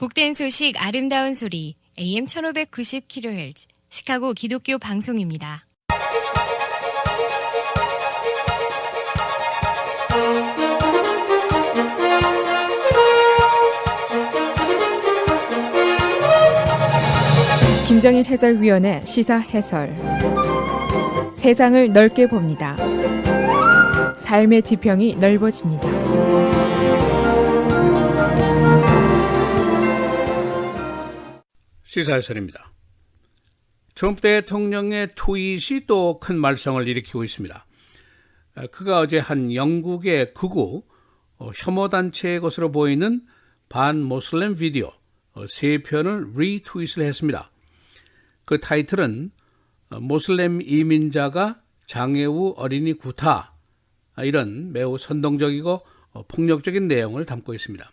복된 소식 아름다운 소리 AM 1590kHz 시카고 기독교 방송입니다. 김정일 해설위원의 시사 해설. 세상을 넓게 봅니다. 삶의 지평이 넓어집니다. 시사 해설입니다. 트럼프 대통령의 트윗이 또 큰 말썽을 일으키고 있습니다. 그가 어제 한 영국의 극우 혐오단체의 것으로 보이는 반모슬렘 비디오 3편을 리트윗을 했습니다. 그 타이틀은 모슬렘 이민자가 장애우 어린이 구타, 이런 매우 선동적이고 폭력적인 내용을 담고 있습니다.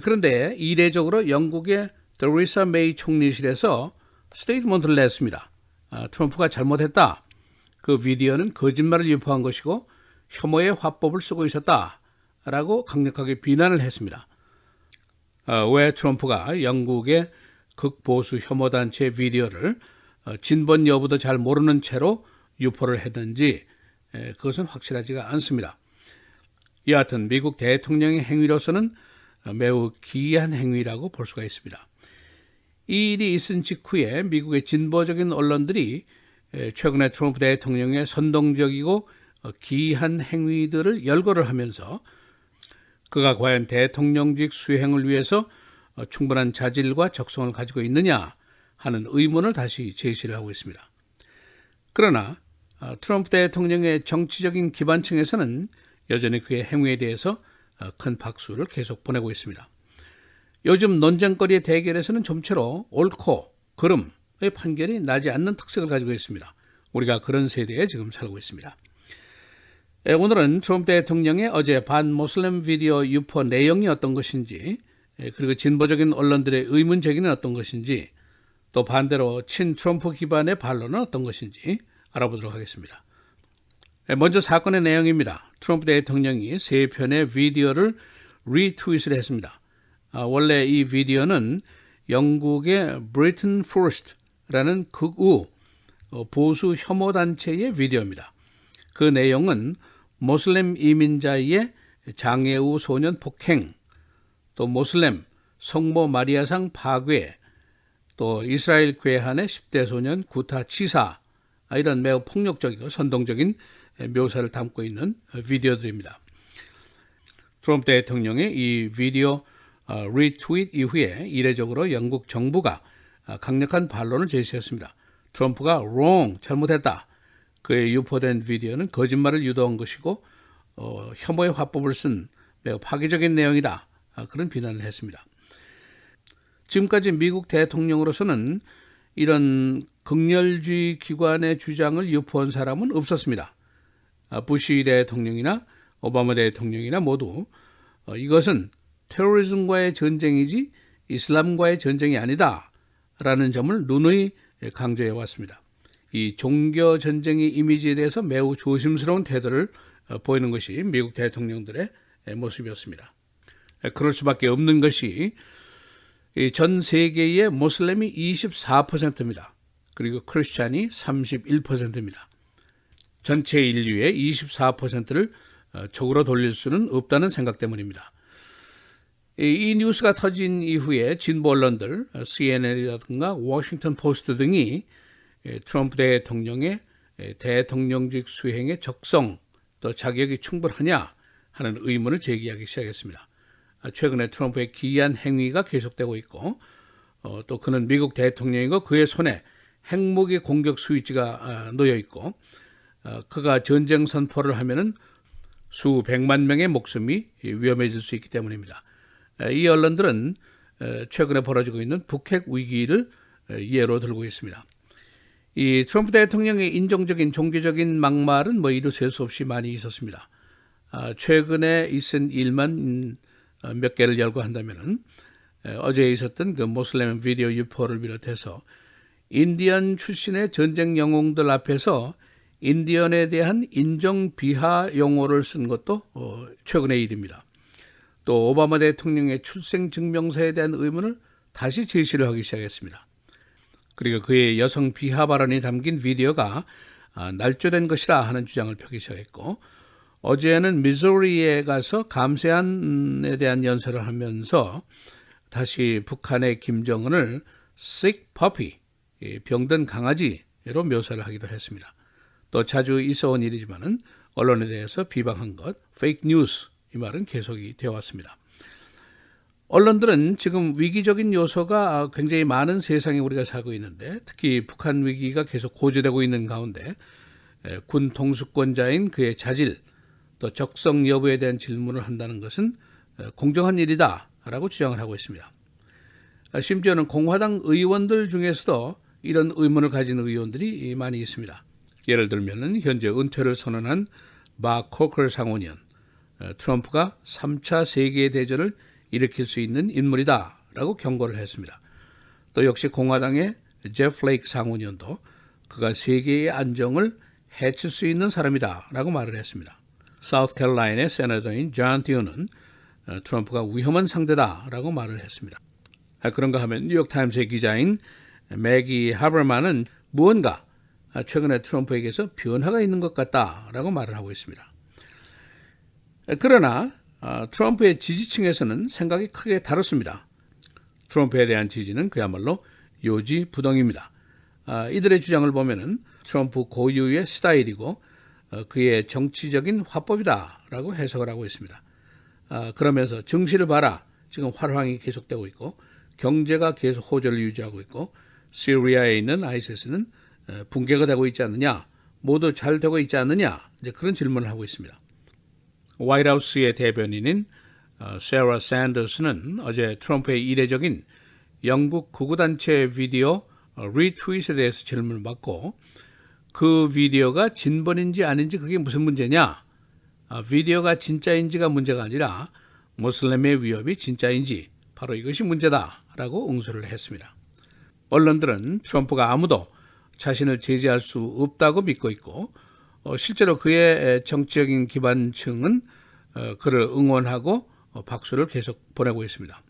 그런데 이례적으로 영국의 테레사 메이 총리실에서 스테이트먼트를 냈습니다. 트럼프가 잘못했다. 그 비디오는 거짓말을 유포한 것이고 혐오의 화법을 쓰고 있었다라고 강력하게 비난을 했습니다. 왜 트럼프가 영국의 극보수 혐오단체 비디오를 진본 여부도 잘 모르는 채로 유포를 했는지 그것은 확실하지가 않습니다. 여하튼 미국 대통령의 행위로서는 매우 기이한 행위라고 볼 수가 있습니다. 이 일이 있은 직후에 미국의 진보적인 언론들이 최근에 트럼프 대통령의 선동적이고 기이한 행위들을 열거를 하면서 그가 과연 대통령직 수행을 위해서 충분한 자질과 적성을 가지고 있느냐 하는 의문을 다시 제시를 하고 있습니다. 그러나 트럼프 대통령의 정치적인 기반층에서는 여전히 그의 행위에 대해서 큰 박수를 계속 보내고 있습니다. 요즘 논쟁거리의 대결에서는 좀처럼 옳고 그름의 판결이 나지 않는 특색을 가지고 있습니다. 우리가 그런 세대에 지금 살고 있습니다. 오늘은 트럼프 대통령의 어제 반모슬렘 비디오 유포 내용이 어떤 것인지, 그리고 진보적인 언론들의 의문 제기는 어떤 것인지, 또 반대로 친 트럼프 기반의 반론은 어떤 것인지 알아보도록 하겠습니다. 먼저 사건의 내용입니다. 트럼프 대통령이 3편의 비디오를 리트윗을 했습니다. 원래 이 비디오는 영국의 Britain First라는 극우 보수 혐오단체의 비디오입니다. 그 내용은 모슬렘 이민자의 장애우 소년 폭행, 또 모슬렘 성모 마리아상 파괴, 또 이스라엘 괴한의 10대 소년 구타 치사, 이런 매우 폭력적이고 선동적인 묘사를 담고 있는 비디오들입니다. 트럼프 대통령의 이 비디오 리트윗 이후에 이례적으로 영국 정부가 강력한 반론을 제시했습니다. 트럼프가 wrong, 잘못했다. 그의 유포된 비디오는 거짓말을 유도한 것이고 혐오의 화법을 쓴 매우 파괴적인 내용이다. 그런 비난을 했습니다. 지금까지 미국 대통령으로서는 이런 극렬주의 기관의 주장을 유포한 사람은 없었습니다. 부시 대통령이나 오바마 대통령이나 모두 이것은 테러리즘과의 전쟁이지 이슬람과의 전쟁이 아니다 라는 점을 누누이 강조해 왔습니다. 이 종교 전쟁의 이미지에 대해서 매우 조심스러운 태도를 보이는 것이 미국 대통령들의 모습이었습니다. 그럴 수밖에 없는 것이 전 세계의 모슬렘이 24%입니다. 그리고 크리스찬이 31%입니다. 전체 인류의 24%를 적으로 돌릴 수는 없다는 생각 때문입니다. 이 뉴스가 터진 이후에 진보 언론들, CNN이라든가 워싱턴 포스트 등이 트럼프 대통령의 대통령직 수행의 적성, 또 자격이 충분하냐 하는 의문을 제기하기 시작했습니다. 최근에 트럼프의 기이한 행위가 계속되고 있고, 또 그는 미국 대통령이고 그의 손에 핵무기 공격 스위치가 놓여 있고, 그가 전쟁 선포를 하면은 수백만 명의 목숨이 위험해질 수 있기 때문입니다. 이 언론들은 최근에 벌어지고 있는 북핵 위기를 예로 들고 있습니다. 이 트럼프 대통령의 인종적인 종교적인 막말은 이루 셀 수 없이 많이 있었습니다. 최근에 있은 일만 몇 개를 열거한다면은 어제 있었던 그 모슬렘 비디오 유포를 비롯해서 인디언 출신의 전쟁 영웅들 앞에서 인디언에 대한 인종 비하 용어를 쓴 것도 최근의 일입니다. 또 오바마 대통령의 출생증명서에 대한 의문을 다시 제시를 하기 시작했습니다. 그리고 그의 여성 비하 발언이 담긴 비디오가 날조된 것이라 하는 주장을 펴기 시작했고, 어제는 미소리에 가서 감세안에 대한 연설을 하면서 다시 북한의 김정은을 sick puppy, 병든 강아지로 묘사를 하기도 했습니다. 또 자주 있어온 일이지만은 언론에 대해서 비방한 것, fake news, 이 말은 계속이 되어 왔습니다. 언론들은 지금 위기적인 요소가 굉장히 많은 세상에 우리가 살고 있는데, 특히 북한 위기가 계속 고조되고 있는 가운데 군 통수권자인 그의 자질, 또 적성 여부에 대한 질문을 한다는 것은 공정한 일이다 라고 주장을 하고 있습니다. 심지어는 공화당 의원들 중에서도 이런 의문을 가진 의원들이 많이 있습니다. 예를 들면 현재 은퇴를 선언한 마 코커 상원의원, 트럼프가 3차 세계대전을 일으킬 수 있는 인물이다 라고 경고를 했습니다. 또 역시 공화당의 제프 레이크 상원의원도 그가 세계의 안정을 해칠 수 있는 사람이다 라고 말을 했습니다. 사우스캐롤라이나의 세너터인 존 티어는 트럼프가 위험한 상대다 라고 말을 했습니다. 그런가 하면 뉴욕타임스의 기자인 매기 하버만은 무언가 최근에 트럼프에게서 변화가 있는 것 같다라고 말을 하고 있습니다. 그러나 트럼프의 지지층에서는 생각이 크게 다릅니다. 트럼프에 대한 지지는 그야말로 요지부동입니다. 이들의 주장을 보면은 트럼프 고유의 스타일이고 그의 정치적인 화법이다라고 해석을 하고 있습니다. 그러면서 정시를 봐라, 지금 활황이 계속되고 있고 경제가 계속 호조를 유지하고 있고 시리아에 있는 아이시스는 붕괴가 되고 있지 않느냐, 모두 잘 되고 있지 않느냐, 이제 그런 질문을 하고 있습니다. 화이트하우스의 대변인인 세라 샌더스는 어제 트럼프의 이례적인 영국 구구단체 비디오 리트윗에 대해서 질문을 받고, 그 비디오가 진번인지 아닌지 그게 무슨 문제냐, 비디오가 진짜인지가 문제가 아니라 모슬렘의 위협이 진짜인지, 바로 이것이 문제다라고 응수를 했습니다. 언론들은 트럼프가 아무도 자신을 제지할 수 없다고 믿고 있고, 실제로 그의 정치적인 기반층은 그를 응원하고 박수를 계속 보내고 있습니다.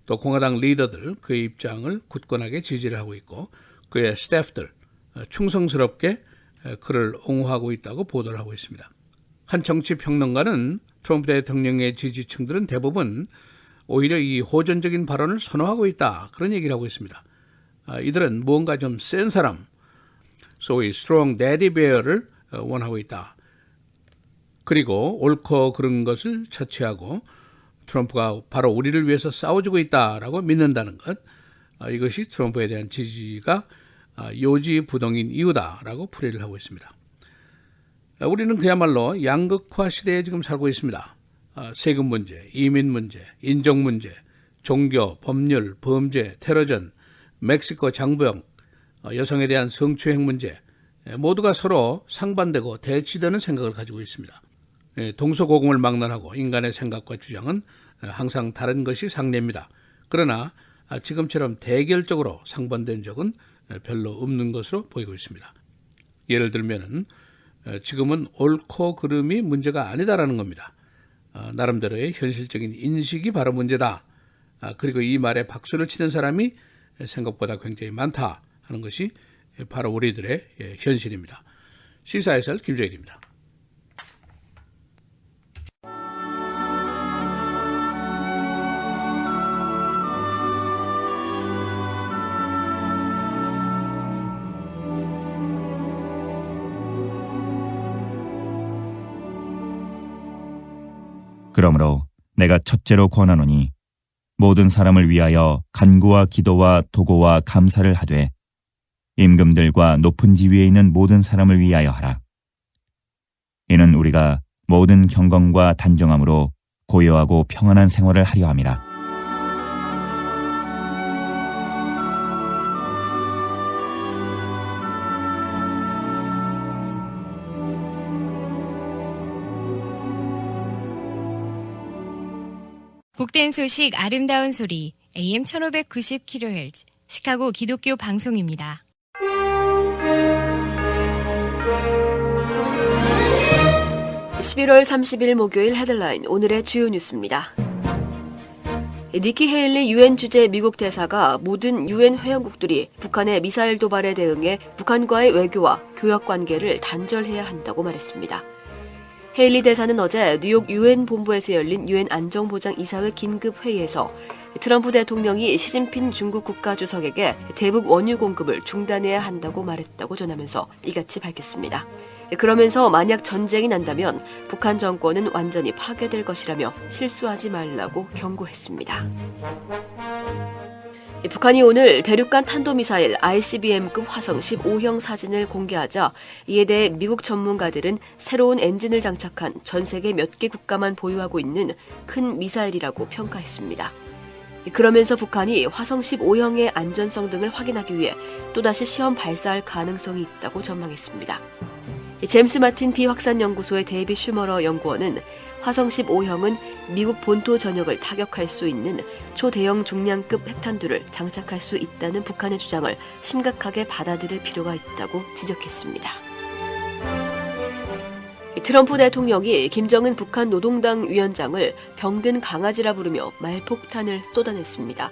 또 공화당 리더들 그의 입장을 굳건하게 지지를 하고 있고, 그의 스태프들 충성스럽게 그를 옹호하고 있다고 보도를 하고 있습니다. 한 정치평론가는 트럼프 대통령의 지지층들은 대부분 오히려 이 호전적인 발언을 선호하고 있다, 그런 얘기를 하고 있습니다. 이들은 뭔가 좀 센 사람, 소위 strong daddy bear를 원하고 있다. 그리고 옳고 그른 것을 차치하고 트럼프가 바로 우리를 위해서 싸워주고 있다라고 믿는다는 것, 이것이 트럼프에 대한 지지가 요지부동인 이유다라고 풀이를 하고 있습니다. 우리는 그야말로 양극화 시대에 지금 살고 있습니다. 세금 문제, 이민 문제, 인종 문제, 종교, 법률, 범죄, 테러전, 멕시코 장병, 여성에 대한 성추행 문제, 모두가 서로 상반되고 대치되는 생각을 가지고 있습니다. 동서고금을 막론하고 인간의 생각과 주장은 항상 다른 것이 상례입니다. 그러나 지금처럼 대결적으로 상반된 적은 별로 없는 것으로 보이고 있습니다. 예를 들면 지금은 옳고 그름이 문제가 아니다라는 겁니다. 나름대로의 현실적인 인식이 바로 문제다. 그리고 이 말에 박수를 치는 사람이 생각보다 굉장히 많다 하는 것이 바로 우리들의 현실입니다. 시사해설 김정일입니다. 그러므로 내가 첫째로 권하노니 모든 사람을 위하여 간구와 기도와 도고와 감사를 하되 임금들과 높은 지위에 있는 모든 사람을 위하여 하라. 이는 우리가 모든 경건과 단정함으로 고요하고 평안한 생활을 하려 함이라. 복된 소식 아름다운 소리 AM 1590kHz 시카고 기독교 방송입니다. (11월 30일) 목요일 헤드라인 오늘의 주요 뉴스입니다. 니키 헤일리 유엔 주재 미국 대사가 모든 유엔 회원국들이 북한의 미사일 도발에 대응해 북한과의 외교와 교역 관계를 단절해야 한다고 말했습니다. 헤일리 대사는 어제 뉴욕 유엔 본부에서 열린 유엔 안정보장이사회 긴급 회의에서 트럼프 대통령이 시진핑 중국 국가주석에게 대북 원유 공급을 중단해야 한다고 말했다고 전하면서 이같이 밝혔습니다. 그러면서 만약 전쟁이 난다면 북한 정권은 완전히 파괴될 것이라며 실수하지 말라고 경고했습니다. 북한이 오늘 대륙간 탄도미사일 ICBM급 화성 15형 사진을 공개하자 이에 대해 미국 전문가들은 새로운 엔진을 장착한 전 세계 몇 개 국가만 보유하고 있는 큰 미사일이라고 평가했습니다. 그러면서 북한이 화성 15형의 안전성 등을 확인하기 위해 또다시 시험 발사할 가능성이 있다고 전망했습니다. 제임스 마틴 비확산연구소의 데이빗 슈머러 연구원은 화성 15형은 미국 본토 전역을 타격할 수 있는 초대형 중량급 핵탄두를 장착할 수 있다는 북한의 주장을 심각하게 받아들일 필요가 있다고 지적했습니다. 트럼프 대통령이 김정은 북한 노동당 위원장을 병든 강아지라 부르며 말폭탄을 쏟아냈습니다.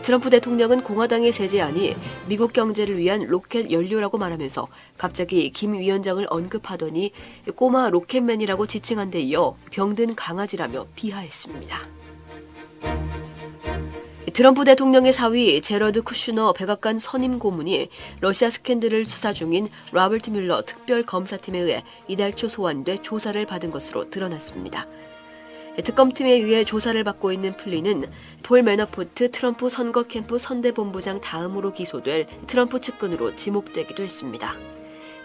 트럼프 대통령은 공화당의 세제안이 미국 경제를 위한 로켓 연료라고 말하면서 갑자기 김 위원장을 언급하더니 꼬마 로켓맨이라고 지칭한 데 이어 병든 강아지라며 비하했습니다. 트럼프 대통령의 사위 제러드 쿠슈너 백악관 선임 고문이 러시아 스캔들을 수사 중인 로버트 뮬러 특별검사팀에 의해 이달 초 소환돼 조사를 받은 것으로 드러났습니다. 특검팀에 의해 조사를 받고 있는 플리는 폴 매너포트 트럼프 선거 캠프 선대본부장 다음으로 기소될 트럼프 측근으로 지목되기도 했습니다.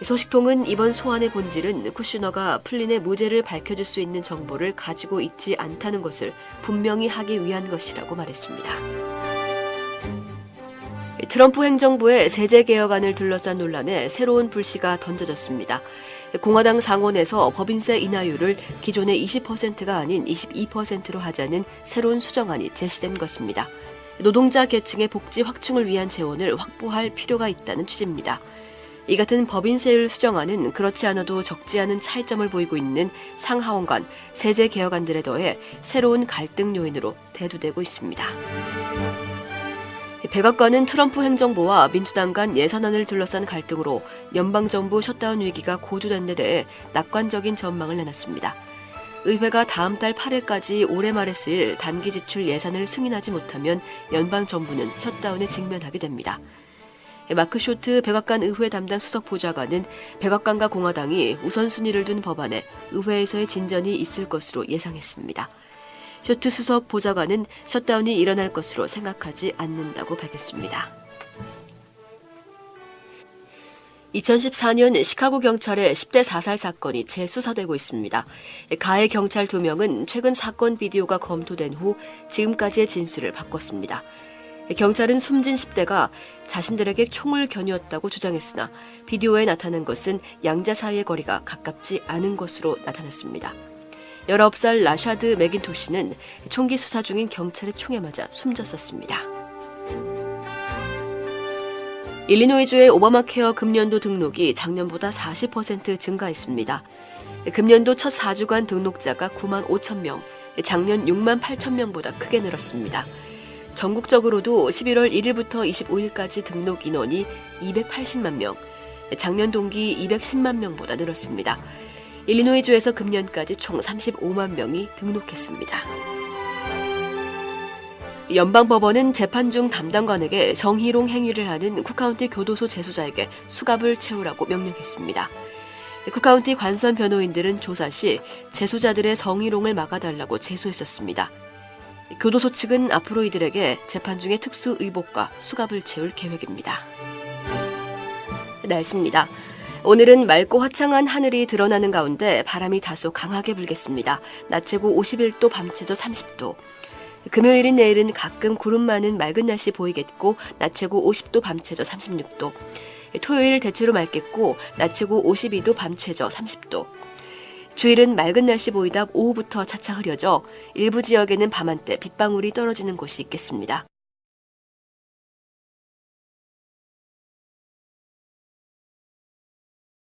소식통은 이번 소환의 본질은 쿠슈너가 플린의 무죄를 밝혀줄 수 있는 정보를 가지고 있지 않다는 것을 분명히 하기 위한 것이라고 말했습니다. 트럼프 행정부의 세제 개혁안을 둘러싼 논란에 새로운 불씨가 던져졌습니다. 공화당 상원에서 법인세 인하율을 기존의 20%가 아닌 22%로 하자는 새로운 수정안이 제시된 것입니다. 노동자 계층의 복지 확충을 위한 재원을 확보할 필요가 있다는 취지입니다. 이 같은 법인세율 수정안은 그렇지 않아도 적지 않은 차이점을 보이고 있는 상하원 간 세제 개혁안들에 더해 새로운 갈등 요인으로 대두되고 있습니다. 백악관은 트럼프 행정부와 민주당 간 예산안을 둘러싼 갈등으로 연방정부 셧다운 위기가 고조된 데 대해 낙관적인 전망을 내놨습니다. 의회가 다음 달 8일까지 올해 말에 쓰일 단기 지출 예산을 승인하지 못하면 연방정부는 셧다운에 직면하게 됩니다. 마크 쇼트 백악관 의회 담당 수석 보좌관은 백악관과 공화당이 우선순위를 둔 법안에 의회에서의 진전이 있을 것으로 예상했습니다. 쇼트 수석 보좌관은 셧다운이 일어날 것으로 생각하지 않는다고 밝혔습니다. 2014년 시카고 경찰의 10대 사살 사건이 재수사되고 있습니다. 가해 경찰 2명은 최근 사건 비디오가 검토된 후 지금까지의 진술을 바꿨습니다. 경찰은 숨진 10대가 자신들에게 총을 겨누었다고 주장했으나 비디오에 나타난 것은 양자 사이의 거리가 가깝지 않은 것으로 나타났습니다. 19살 라샤드 맥인토시는 총기 수사 중인 경찰의 총에 맞아 숨졌었습니다. 일리노이주의 오바마 케어 금년도 등록이 작년보다 40% 증가했습니다. 금년도 첫 4주간 등록자가 9만 5천 명, 작년 6만 8천 명보다 크게 늘었습니다. 전국적으로도 11월 1일부터 25일까지 등록 인원이 280만 명, 작년 동기 210만 명보다 늘었습니다. 일리노이주에서 금년까지 총 35만 명이 등록했습니다. 연방법원은 재판 중 담당관에게 성희롱 행위를 하는 쿡카운티 교도소 재소자에게 수갑을 채우라고 명령했습니다. 쿡카운티 관선 변호인들은 조사 시 재소자들의 성희롱을 막아달라고 제소했었습니다. 교도소 측은 앞으로 이들에게 재판 중에 특수 의복과 수갑을 채울 계획입니다. 날씨입니다. 오늘은 맑고 화창한 하늘이 드러나는 가운데 바람이 다소 강하게 불겠습니다. 낮 최고 51도, 밤 최저 30도. 금요일인 내일은 가끔 구름 많은 맑은 날씨 보이겠고 낮 최고 50도, 밤 최저 36도. 토요일 대체로 맑겠고 낮 최고 52도, 밤 최저 30도. 주일은 맑은 날씨 보이다 오후부터 차차 흐려져 일부 지역에는 밤한때 빗방울이 떨어지는 곳이 있겠습니다.